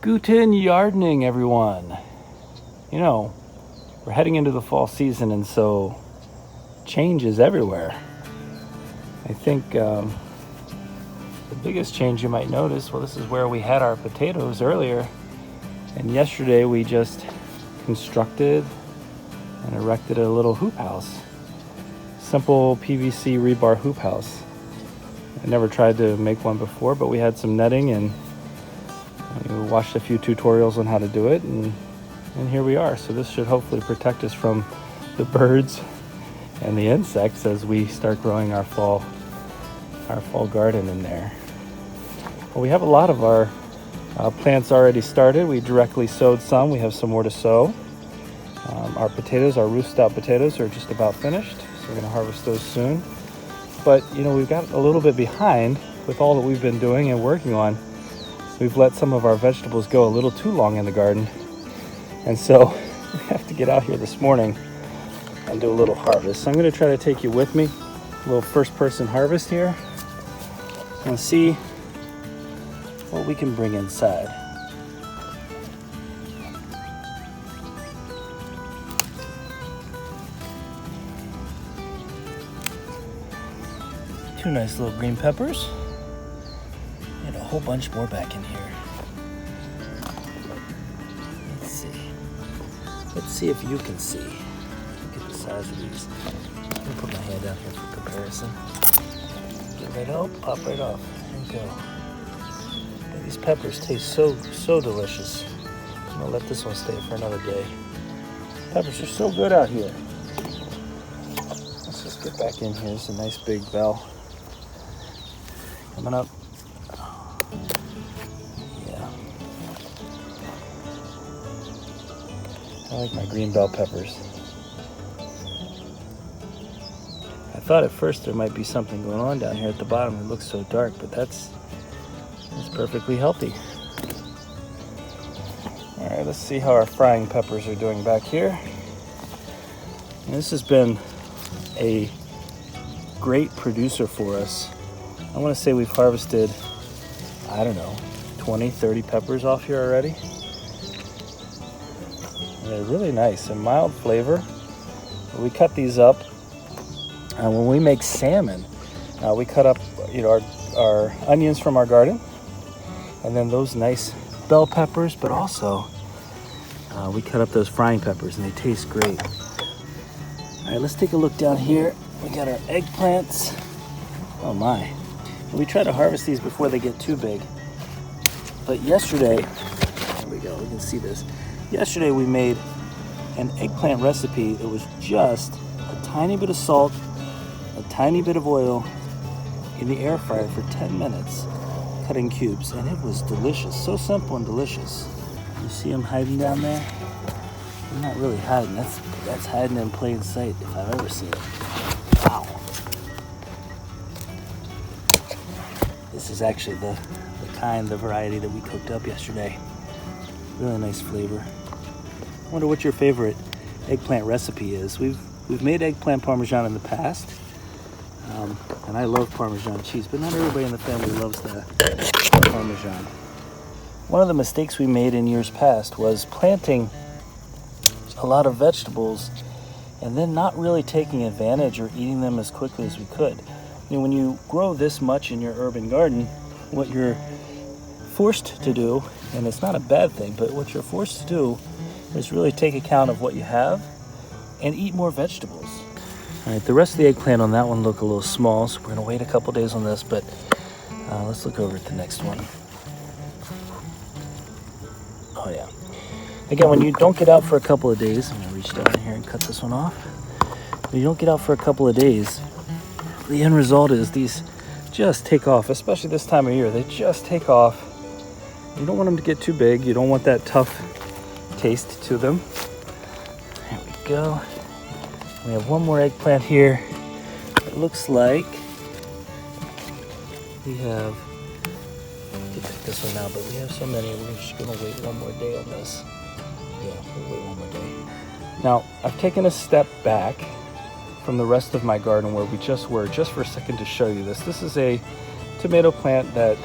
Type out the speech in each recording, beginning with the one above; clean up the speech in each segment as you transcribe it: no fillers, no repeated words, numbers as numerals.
Guten Yardening, everyone. You know, we're heading into the fall season, and so change is everywhere. I think the biggest change you might notice, well, this is where we had our potatoes earlier, and yesterday we just constructed and erected a little hoop house. Simple PVC rebar hoop house. I never tried to make one before, but we had some netting and we watched a few tutorials on how to do it, and here we are. So this should hopefully protect us from the birds and the insects as we start growing our fall garden in there. Well, we have a lot of our plants already started. We directly sowed some. We have some more to sow. Our potatoes, our roof stout potatoes, are just about finished, so we're going to harvest those soon. But you know, we've got a little bit behind with all that we've been doing and working on. We've let some of our vegetables go a little too long in the garden, and so we have to get out here this morning and do a little harvest. So I'm going to try to take you with me, a little first-person harvest here, and see what we can bring inside. Two nice little green peppers. And a whole bunch more back in here. Let's see if you can see. Look at the size of these. I'm gonna put my hand down here for comparison. Get right out, pop right off. There you go. And these peppers taste so delicious. I'm gonna let this one stay for another day. Peppers are so good out here. Let's just get back in here. There's a nice big bell coming up. I like my green bell peppers. I thought at first there might be something going on down here at the bottom. It looks so dark, but that's perfectly healthy. All right, let's see how our frying peppers are doing back here. And this has been a great producer for us. I want to say we've harvested, I don't know, 20, 30 peppers off here already. They're really nice and mild flavor. We cut these up when we make salmon. We cut up, our onions from our garden, and then those nice bell peppers. But also, we cut up those frying peppers, and they taste great. All right, let's take a look down here. We got our eggplants. Oh my! We try to harvest these before they get too big. But yesterday, there we go. We can see this. Yesterday we made an eggplant recipe. It was just a tiny bit of salt, a tiny bit of oil in the air fryer for 10 minutes, cut in cubes, and it was delicious. So simple and delicious. You see them hiding down there? They're not really hiding. That's hiding in plain sight if I've ever seen it. Wow. This is actually the variety that we cooked up yesterday. Really nice flavor. I wonder what your favorite eggplant recipe is. We've made eggplant parmesan in the past, and I love Parmesan cheese, but not everybody in the family loves the Parmesan. One of the mistakes we made in years past was planting a lot of vegetables and then not really taking advantage or eating them as quickly as we could. You know, when you grow this much in your urban garden, what you're forced to do, and it's not a bad thing, but what you're forced to do is really take account of what you have and eat more vegetables. All right, the rest of the eggplant on that one look a little small, so we're gonna wait a couple days on this, but let's look over at the next one. Oh yeah. Again, when you don't get out for a couple of days, I'm gonna reach down here and cut this one off. When you don't get out for a couple of days, the end result is these just take off, especially this time of year. They just take off. You don't want them to get too big. You don't want that tough taste to them. There we go. We have one more eggplant here. It looks like we have, I could pick this one out, but we have so many, we're just gonna wait one more day on this. Yeah, we'll wait one more day. Now, I've taken a step back from the rest of my garden where we just were, just for a second to show you this. This is a tomato plant that,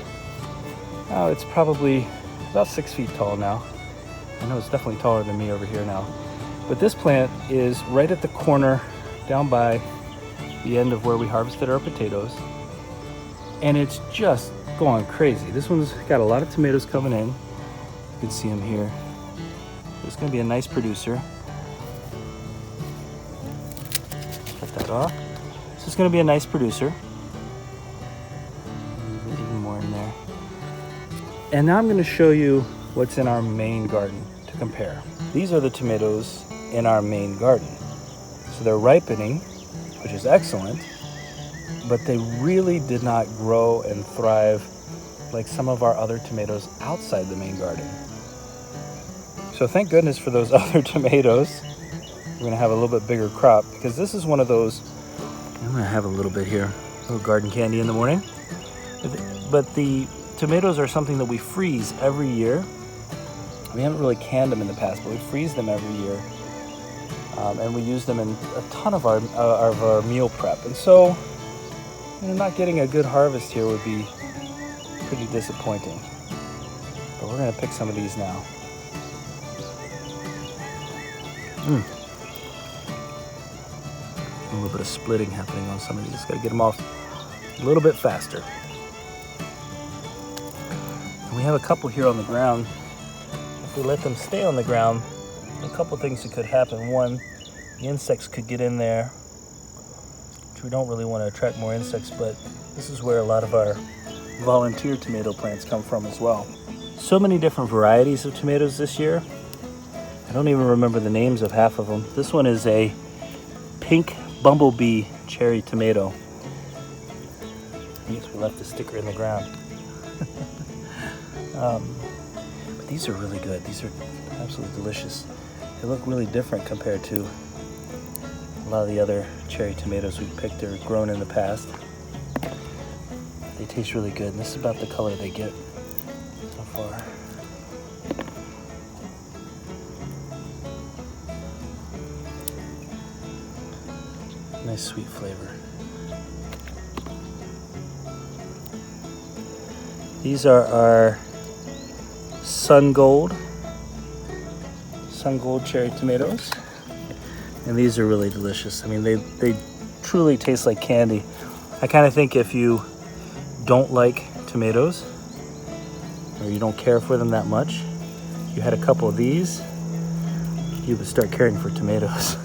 it's probably about 6 feet tall now. I know it's definitely taller than me over here now. But this plant is right at the corner down by the end of where we harvested our potatoes. And it's just going crazy. This one's got a lot of tomatoes coming in. You can see them here. It's going to be a nice producer. Cut that off. So it's going to be a nice producer. Even more in there. And now I'm going to show you what's in our main garden to compare. These are the tomatoes in our main garden. So they're ripening, which is excellent, but they really did not grow and thrive like some of our other tomatoes outside the main garden. So thank goodness for those other tomatoes. We're gonna have a little bit bigger crop because this is one of those, I'm gonna have a little bit here, a little garden candy in the morning. But the tomatoes are something that we freeze every year. We haven't really canned them in the past, but we freeze them every year. And we use them in a ton of our meal prep. And so, not getting a good harvest here would be pretty disappointing. But we're gonna pick some of these now. A little bit of splitting happening on some of these. Gotta get them off a little bit faster. And we have a couple here on the ground. If we let them stay on the ground, a couple things that could happen. One, the insects could get in there, which we don't really want to attract more insects, but this is where a lot of our volunteer tomato plants come from as well. So many different varieties of tomatoes this year. I don't even remember the names of half of them. This one is a pink bumblebee cherry tomato. I guess we left the sticker in the ground. But these are really good. These are absolutely delicious. They look really different compared to a lot of the other cherry tomatoes we've picked or grown in the past. They taste really good, and this is about the color they get so far. Nice sweet flavor. These are our Sun Gold cherry tomatoes. And these are really delicious. I mean, they truly taste like candy. I kind of think if you don't like tomatoes, or you don't care for them that much, you had a couple of these, you would start caring for tomatoes.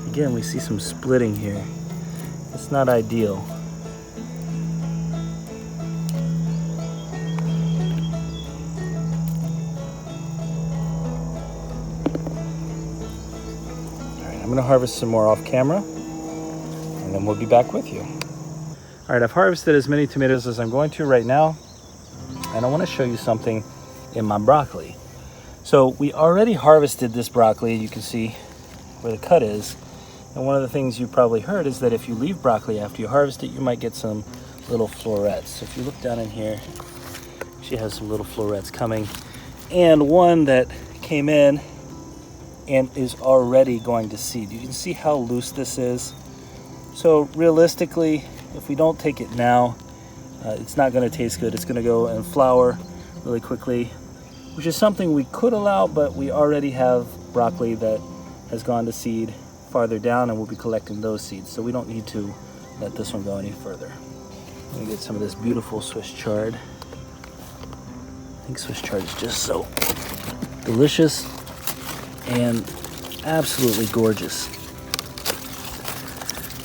Again, we see some splitting here. It's not ideal. I'm gonna harvest some more off camera, and then we'll be back with you. All right, I've harvested as many tomatoes as I'm going to right now, and I wanna show you something in my broccoli. So we already harvested this broccoli. You can see where the cut is. And one of the things you probably heard is that if you leave broccoli after you harvest it, you might get some little florets. So if you look down in here, she has some little florets coming, and one that came in and is already going to seed. You can see how loose this is. So realistically, if we don't take it now, it's not gonna taste good. It's gonna go and flower really quickly, which is something we could allow, but we already have broccoli that has gone to seed farther down, and we'll be collecting those seeds. So we don't need to let this one go any further. Let me get some of this beautiful Swiss chard. I think Swiss chard is just so delicious and absolutely gorgeous.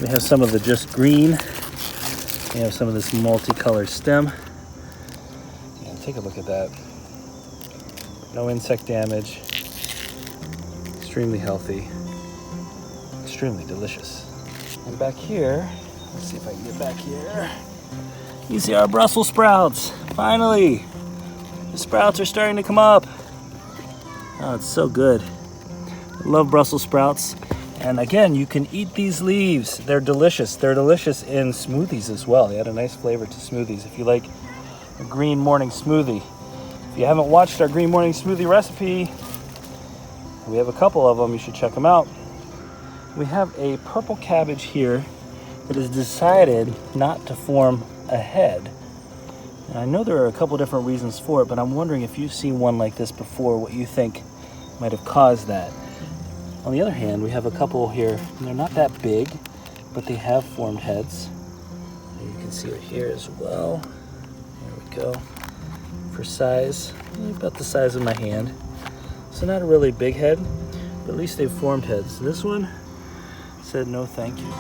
We have some of the just green. We have some of this multicolored stem. Yeah, take a look at that. No insect damage. Extremely healthy. Extremely delicious. And back here, let's see if I can get back here. You see our Brussels sprouts. Finally, the sprouts are starting to come up. Oh, it's so good. I love Brussels sprouts. And again, you can eat these leaves. They're delicious. They're delicious in smoothies as well. They add a nice flavor to smoothies. If you like a green morning smoothie. If you haven't watched our green morning smoothie recipe, we have a couple of them. You should check them out. We have a purple cabbage here that has decided not to form a head. And I know there are a couple different reasons for it, but I'm wondering if you've seen one like this before, what you think might have caused that. On the other hand, we have a couple here, and they're not that big, but they have formed heads. And you can see it here as well. There we go. For size, about the size of my hand. So not a really big head, but at least they've formed heads. This one said no thank you.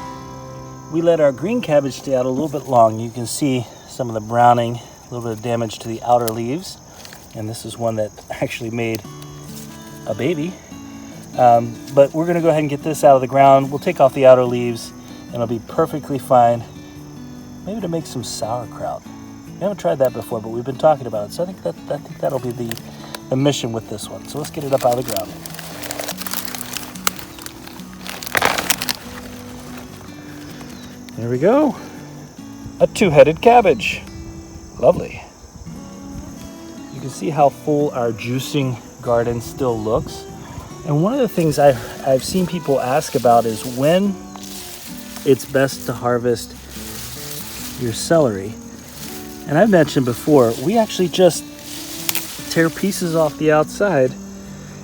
We let our green cabbage stay out a little bit long. You can see some of the browning, a little bit of damage to the outer leaves. And this is one that actually made a baby. But we're gonna go ahead and get this out of the ground. We'll take off the outer leaves and it'll be perfectly fine. Maybe to make some sauerkraut. We haven't tried that before, but we've been talking about it. So I think that'll be the mission with this one. So let's get it up out of the ground. There we go. A two-headed cabbage. Lovely. You can see how full our juicing garden still looks. And one of the things I've seen people ask about is when it's best to harvest your celery. And I've mentioned before, we actually just tear pieces off the outside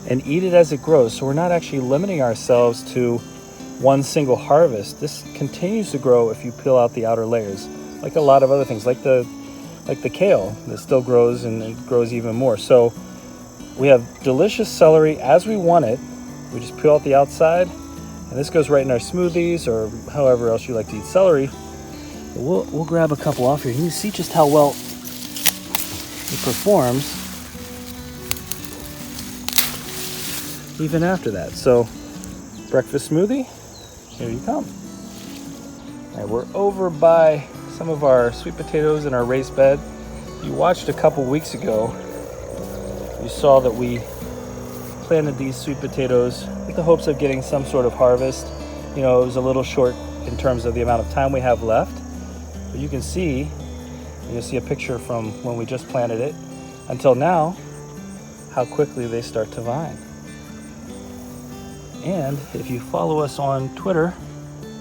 and eat it as it grows. So we're not actually limiting ourselves to one single harvest. This continues to grow if you peel out the outer layers, like a lot of other things, like the kale that still grows and it grows even more. So we have delicious celery as we want it. We just peel out the outside, and this goes right in our smoothies or however else you like to eat celery. But we'll grab a couple off here. You can see just how well it performs even after that. So breakfast smoothie, here you come. All right, we're over by some of our sweet potatoes in our raised bed. You watched a couple weeks ago, you saw that we planted these sweet potatoes with the hopes of getting some sort of harvest. You know, it was a little short in terms of the amount of time we have left, but you can see, you'll see a picture from when we just planted it until now, how quickly they start to vine. And if you follow us on Twitter,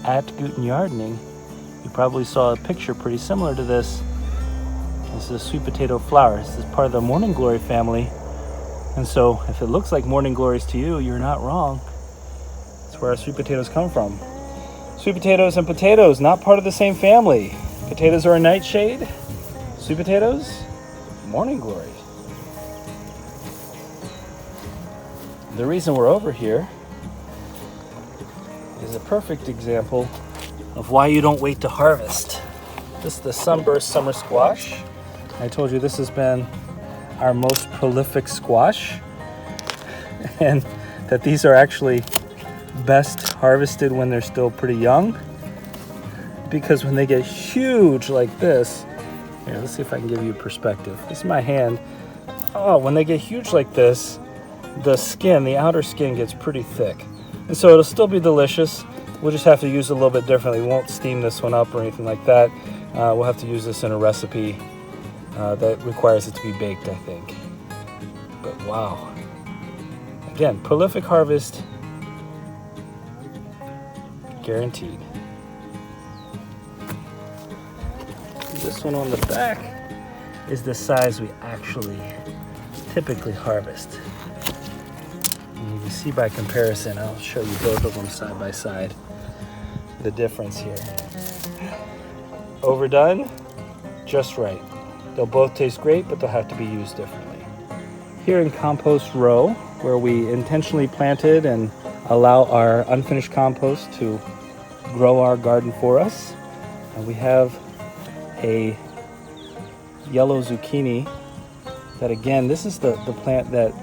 @Yardening, you probably saw a picture pretty similar to this. This is sweet potato flower. This is part of the morning glory family. And so if it looks like morning glories to you, you're not wrong. That's where our sweet potatoes come from. Sweet potatoes and potatoes, not part of the same family. Potatoes are a nightshade. Sweet potatoes, morning glory. The reason we're over here is a perfect example of why you don't wait to harvest. This is the sunburst summer squash. I told you this has been our most prolific squash, and that these are actually best harvested when they're still pretty young, because when they get huge like this, here, let's see if I can give you perspective. This is my hand. Oh, when they get huge like this, the skin, the outer skin gets pretty thick. And so it'll still be delicious. We'll just have to use it a little bit differently. We won't steam this one up or anything like that. We'll have to use this in a recipe that requires it to be baked, I think. But wow. Again, prolific harvest, guaranteed. This one on the back is the size we actually typically harvest. And you can see by comparison, I'll show you both of them side by side, the difference here. Overdone, just right. They'll both taste great, but they'll have to be used differently. Here in Compost Row, where we intentionally planted and allow our unfinished compost to grow our garden for us, we have a yellow zucchini that, again, this is the plant that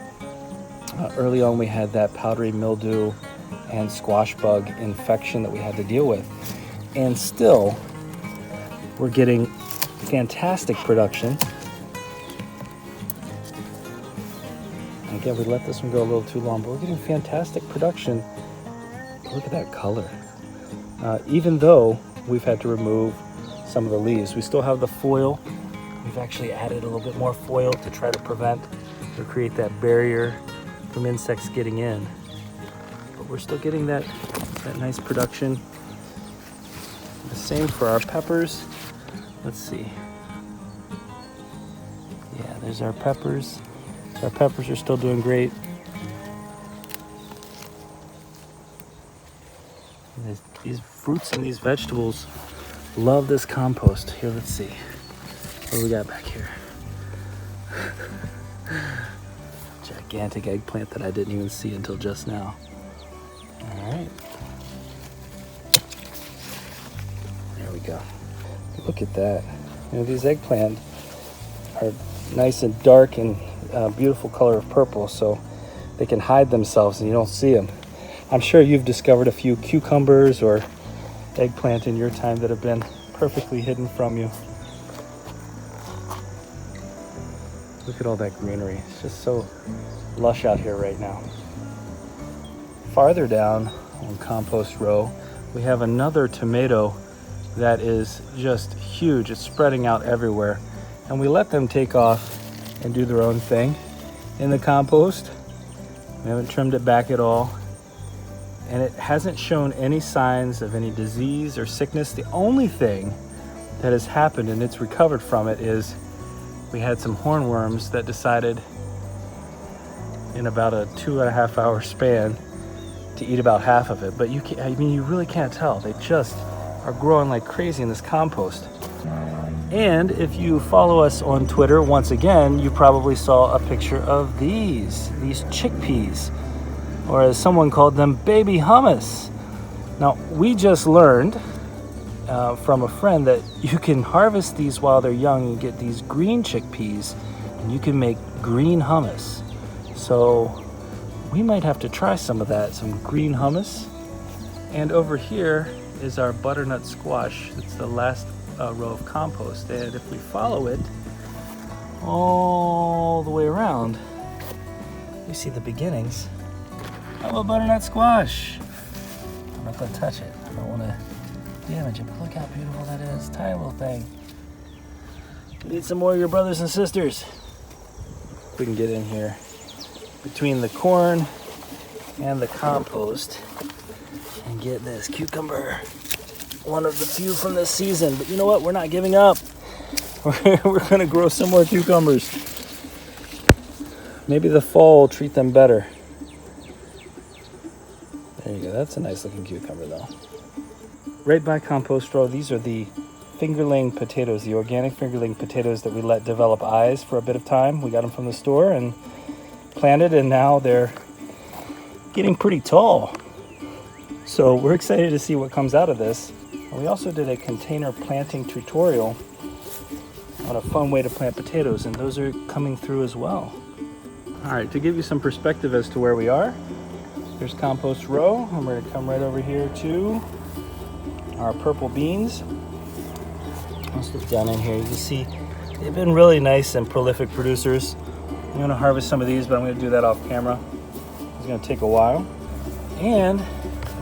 early on we had that powdery mildew and squash bug infection that we had to deal with. And still, we're getting fantastic production. Again, we let this one go a little too long, but we're getting fantastic production. Look at that color. Even though we've had to remove some of the leaves, we still have the foil. We've actually added a little bit more foil to try to prevent or create that barrier from insects getting in. But we're still getting that nice production. The same for our peppers. Let's see. There's our peppers. Our peppers are still doing great. And these fruits and these vegetables love this compost. Here, let's see. What do we got back here? Gigantic eggplant that I didn't even see until just now. All right. There we go. Look at that. You know, these eggplant are nice and dark and beautiful color of purple, so they can hide themselves and you don't see them. I'm sure you've discovered a few cucumbers or eggplant in your time that have been perfectly hidden from you. Look at all that greenery. It's just so lush out here right now. Farther down on Compost Row, we have another tomato that is just huge. It's spreading out everywhere. And we let them take off and do their own thing in the compost. We haven't trimmed it back at all. And it hasn't shown any signs of any disease or sickness. The only thing that has happened, and it's recovered from it, is we had some hornworms that decided in about a 2.5 hour span to eat about half of it. But you really can't tell. They just are growing like crazy in this compost. And if you follow us on Twitter, once again, you probably saw a picture of these chickpeas, or as someone called them, baby hummus. Now, we just learned from a friend that you can harvest these while they're young and get these green chickpeas, and you can make green hummus. So we might have to try some of that, some green hummus. And over here is our butternut squash. It's the last row of compost, and if we follow it all the way around, we see the beginnings of a butternut squash. I'm not going to touch it. I don't want to damage it, but look how beautiful that is. Tiny little thing. Need some more of your brothers and sisters. If we can get in here between the corn and the compost and get this cucumber. One of the few from this season, but you know what? We're not giving up. We're gonna grow some more cucumbers. Maybe the fall will treat them better. There you go. That's a nice looking cucumber though. Right by Compost Row, these are the Fingerling potatoes, the organic Fingerling potatoes that we let develop eyes for a bit of time. We got them from the store and planted, and now they're getting pretty tall. So we're excited to see what comes out of this. And we also did a container planting tutorial on a fun way to plant potatoes, and those are coming through as well. All right, to give you some perspective as to where we are, there's Compost Row, and we're gonna come right over here to our purple beans. Let's look down in here. You can see they've been really nice and prolific producers. I'm gonna harvest some of these, but I'm gonna do that off camera. It's gonna take a while. And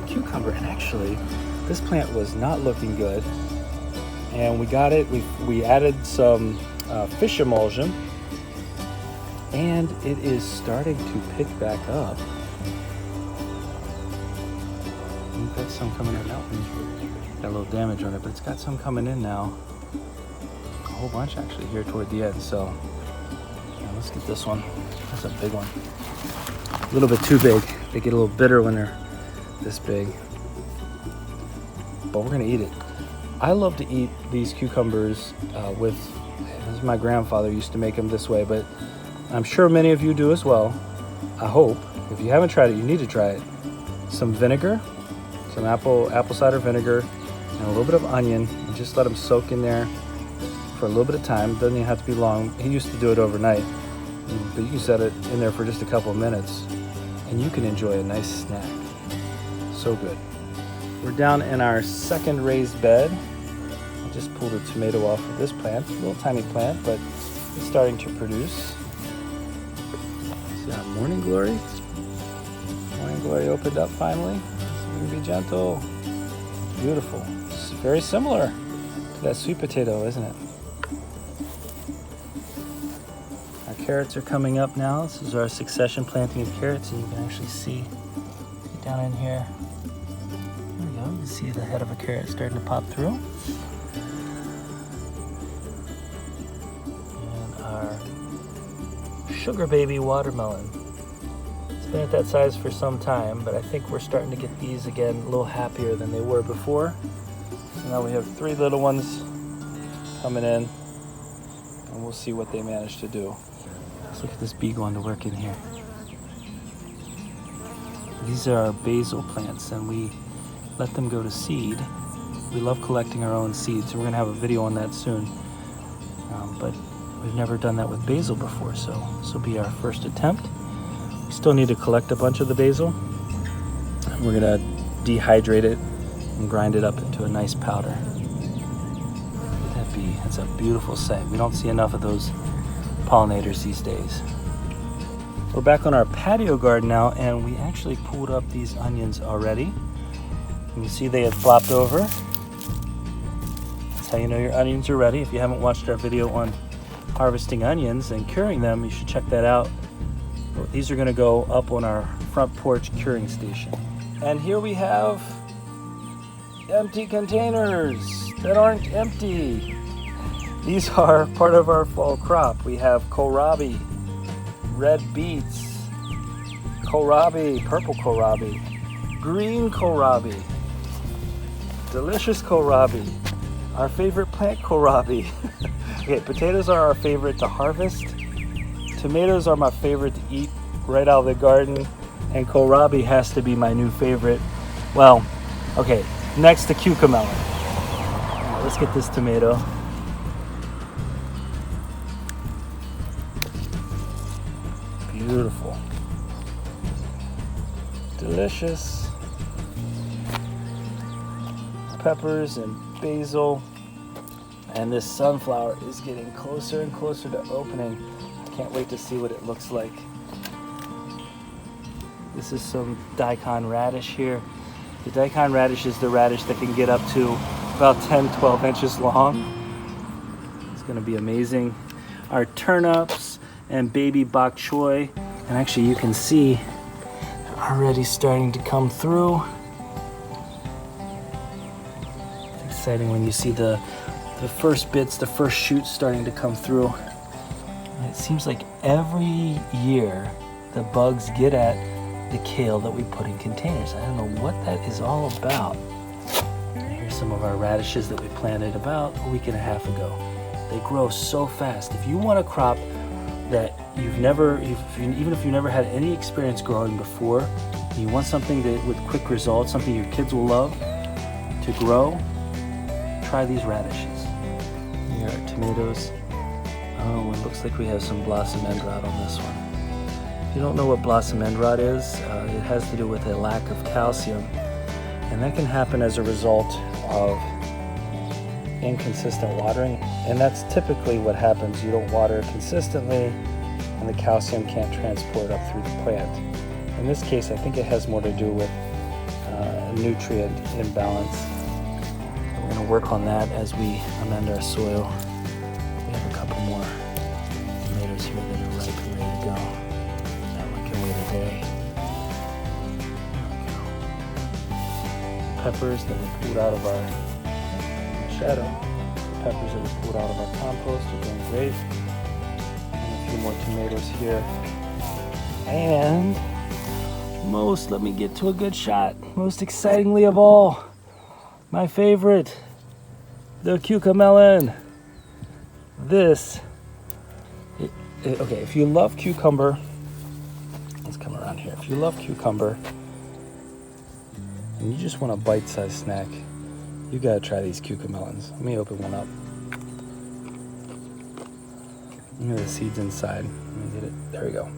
cucumber, and actually, this plant was not looking good, and we got it. We added some fish emulsion, and it is starting to pick back up. We've got some coming in now. Got a little damage on it, but it's got some coming in now. A whole bunch actually here toward the end. So yeah, let's get this one. That's a big one. A little bit too big. They get a little bitter when they're this big, but we're gonna eat it. I love to eat these cucumbers with, my grandfather used to make them this way, but I'm sure many of you do as well. I hope. If you haven't tried it, you need to try it. Some vinegar, some apple cider vinegar, and a little bit of onion, and just let them soak in there for a little bit of time. Doesn't even have to be long. He used to do it overnight, but you can set it in there for just a couple of minutes, and you can enjoy a nice snack. So good. We're down in our second raised bed. I just pulled a tomato off of this plant, a little tiny plant, but it's starting to produce. See our morning glory? Morning glory opened up finally. So we can be gentle. Beautiful. It's very similar to that sweet potato, isn't it? Our carrots are coming up now. This is our succession planting of carrots, and you can actually see down in here. There we go. You can see the head of a carrot starting to pop through. And our sugar baby watermelon. It's been at that size for some time, but I think we're starting to get these again a little happier than they were before. So now we have 3 little ones coming in, and we'll see what they manage to do. Let's look at this bee going to work in here. These are our basil plants, and we let them go to seed. We love collecting our own seeds, so we're going to have a video on that soon. But we've never done that with basil before, so this will be our first attempt. We still need to collect a bunch of the basil. We're going to dehydrate it and grind it up into a nice powder. Look at that bee. That's a beautiful sight. We don't see enough of those pollinators these days. We're back on our patio garden now, and we actually pulled up these onions already. You see they have flopped over. That's how you know your onions are ready. If you haven't watched our video on harvesting onions and curing them, you should check that out. These are going to go up on our front porch curing station. And here we have empty containers that aren't empty. These are part of our fall crop. We have kohlrabi, red beets, kohlrabi, purple kohlrabi, green kohlrabi, delicious kohlrabi, our favorite plant kohlrabi. Okay, potatoes are our favorite to harvest. Tomatoes are my favorite to eat right out of the garden. And kohlrabi has to be my new favorite. Well, okay, next to cucumber. Let's get this tomato. Beautiful. Delicious. Peppers and basil. And this sunflower is getting closer and closer to opening. I can't wait to see what it looks like. This is some daikon radish here. The daikon radish is the radish that can get up to about 10-12 inches long. It's going to be amazing. Our turnips and baby bok choy, and actually you can see they're already starting to come through. It's exciting when you see the first bits, the first shoots starting to come through. And it seems like every year the bugs get at the kale that we put in containers. I don't know what that is all about. And here's some of our radishes that we planted about a week and a half ago. They grow so fast. If you want a crop that even if you've never had any experience growing before, and you want something that with quick results, something your kids will love to grow, try these radishes. Here are tomatoes. Oh, it looks like we have some blossom end rot on this one. If you don't know what blossom end rot is, it has to do with a lack of calcium, and that can happen as a result of inconsistent watering, and that's typically what happens. You don't water consistently, and the calcium can't transport up through the plant. In this case, I think it has more to do with nutrient imbalance. We're going to work on that as we amend our soil. We have a couple more tomatoes here that are ripe and ready to go. That one can wait a day. There we go. Peppers that we pulled out of our shadow. The peppers that we pulled out of our compost are doing great. And a few more tomatoes here. And let me get to a good shot. Most excitingly of all, my favorite, the cucamelon. Okay, if you love cucumber, let's come around here. If you love cucumber and you just want a bite-sized snack, you gotta try these cucamelons. Let me open one up. Look at the seeds inside. Let me get it. There we go.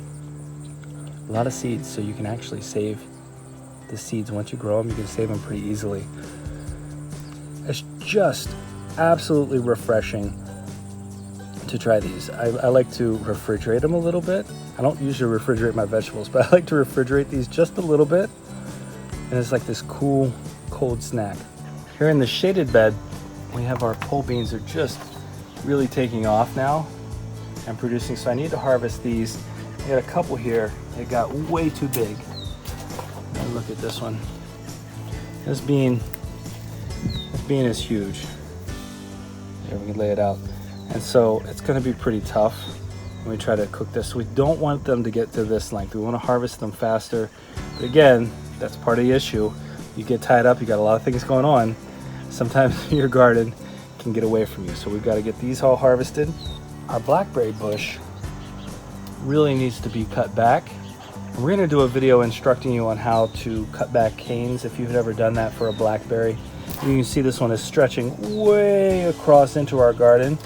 A lot of seeds, so you can actually save the seeds. Once you grow them, you can save them pretty easily. It's just absolutely refreshing to try these. I like to refrigerate them a little bit. I don't usually refrigerate my vegetables, but I like to refrigerate these just a little bit. And it's like this cool, cold snack. Here in the shaded bed, we have our pole beans are just really taking off now and producing. So I need to harvest these. I got a couple here. They got way too big. Now look at this one. This bean is huge. Here, we can lay it out. And so it's gonna be pretty tough. when we try to cook this. We don't want them to get to this length. We want to harvest them faster. But again, that's part of the issue. You get tied up, you got a lot of things going on. Sometimes your garden can get away from you. So we've got to get these all harvested. Our blackberry bush really needs to be cut back. We're going to do a video instructing you on how to cut back canes if you've never done that for a blackberry. You can see this one is stretching way across into our garden.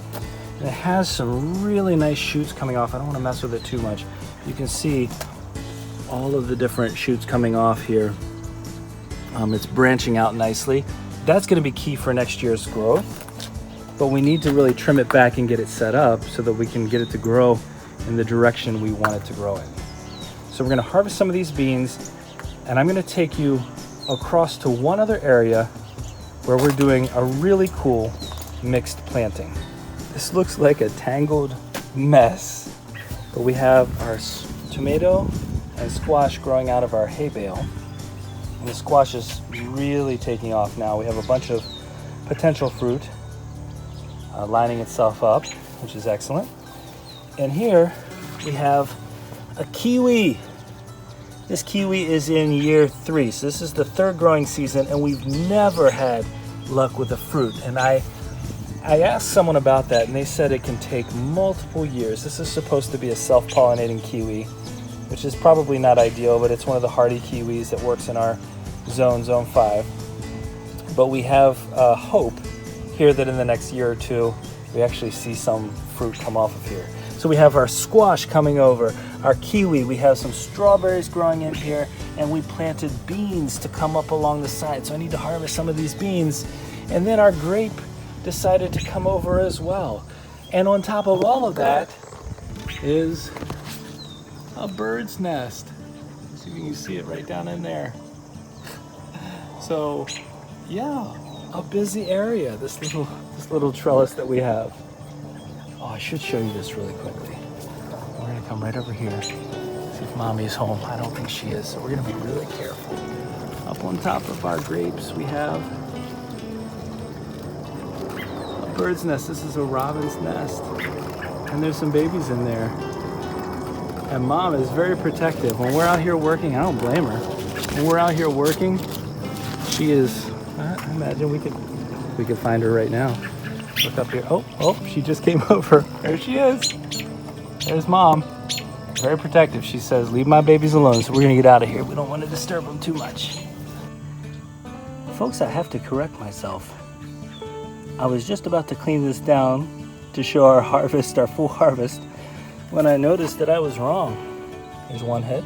And it has some really nice shoots coming off. I don't want to mess with it too much. You can see all of the different shoots coming off here. It's branching out nicely. That's going to be key for next year's growth. But we need to really trim it back and get it set up so that we can get it to grow in the direction we want it to grow in. So we're going to harvest some of these beans, and I'm going to take you across to one other area where we're doing a really cool mixed planting. This looks like a tangled mess, but we have our tomato and squash growing out of our hay bale. And the squash is really taking off now. We have a bunch of potential fruit lining itself up, which is excellent. And here we have a kiwi. This kiwi is in year 3, so this is the 3rd growing season, and we've never had luck with the fruit. And I asked someone about that, and they said it can take multiple years. This is supposed to be a self-pollinating kiwi, which is probably not ideal, but it's one of the hardy kiwis that works in our zone 5. But we have hope here that in the next year or 2, we actually see some fruit come off of here. So we have our squash coming over, our kiwi, we have some strawberries growing in here, and we planted beans to come up along the side. So I need to harvest some of these beans. And then our grape decided to come over as well. And on top of all of that is a bird's nest. So you can see it right down in there. So yeah, a busy area, this little trellis that we have. Oh, I should show you this really quickly. We're gonna come right over here, see if Mommy's home. I don't think she is, so we're gonna be really careful. Up on top of our grapes, we have a bird's nest. This is a robin's nest, and there's some babies in there. And Mom is very protective. When we're out here working, I don't blame her. When we're out here working, she is, I imagine we could find her right now. Look up here. Oh, she just came over. There she is. There's Mom. Very protective. She says, leave my babies alone, so we're gonna get out of here. We don't want to disturb them too much. Folks, I have to correct myself. I was just about to clean this down to show our harvest, our full harvest, when I noticed that I was wrong. There's one head.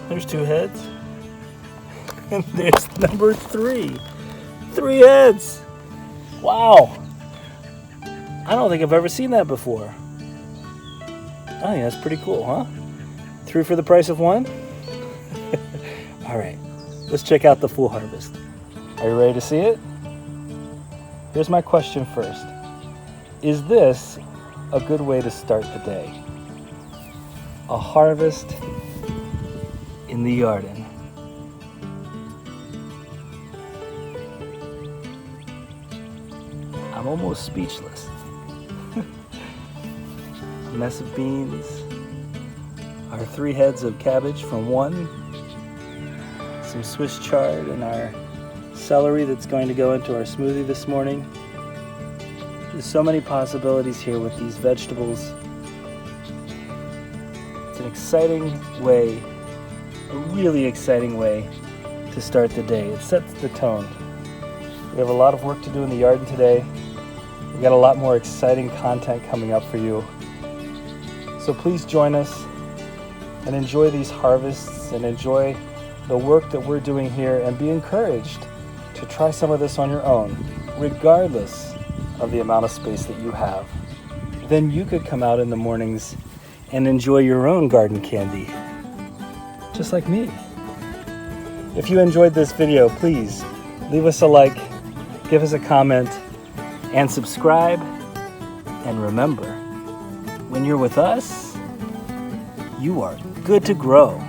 There's 2 heads. And there's number 3. 3 heads. Wow. I don't think I've ever seen that before. I think that's pretty cool, huh? 3 for the price of 1? All right, let's check out the full harvest. Are you ready to see it? Here's my question first. Is this a good way to start the day? A harvest in the Yarden. I'm almost speechless. A mess of beans, our 3 heads of cabbage from 1, some Swiss chard, and our celery that's going to go into our smoothie this morning. There's so many possibilities here with these vegetables. It's an exciting way, a really exciting way to start the day. It sets the tone. We have a lot of work to do in the garden today. We got a lot more exciting content coming up for you. So please join us and enjoy these harvests and enjoy the work that we're doing here, and be encouraged to try some of this on your own, regardless of the amount of space that you have. Then you could come out in the mornings and enjoy your own garden candy, just like me. If you enjoyed this video, please leave us a like, give us a comment, and subscribe. And remember, when you're with us, you are good to grow.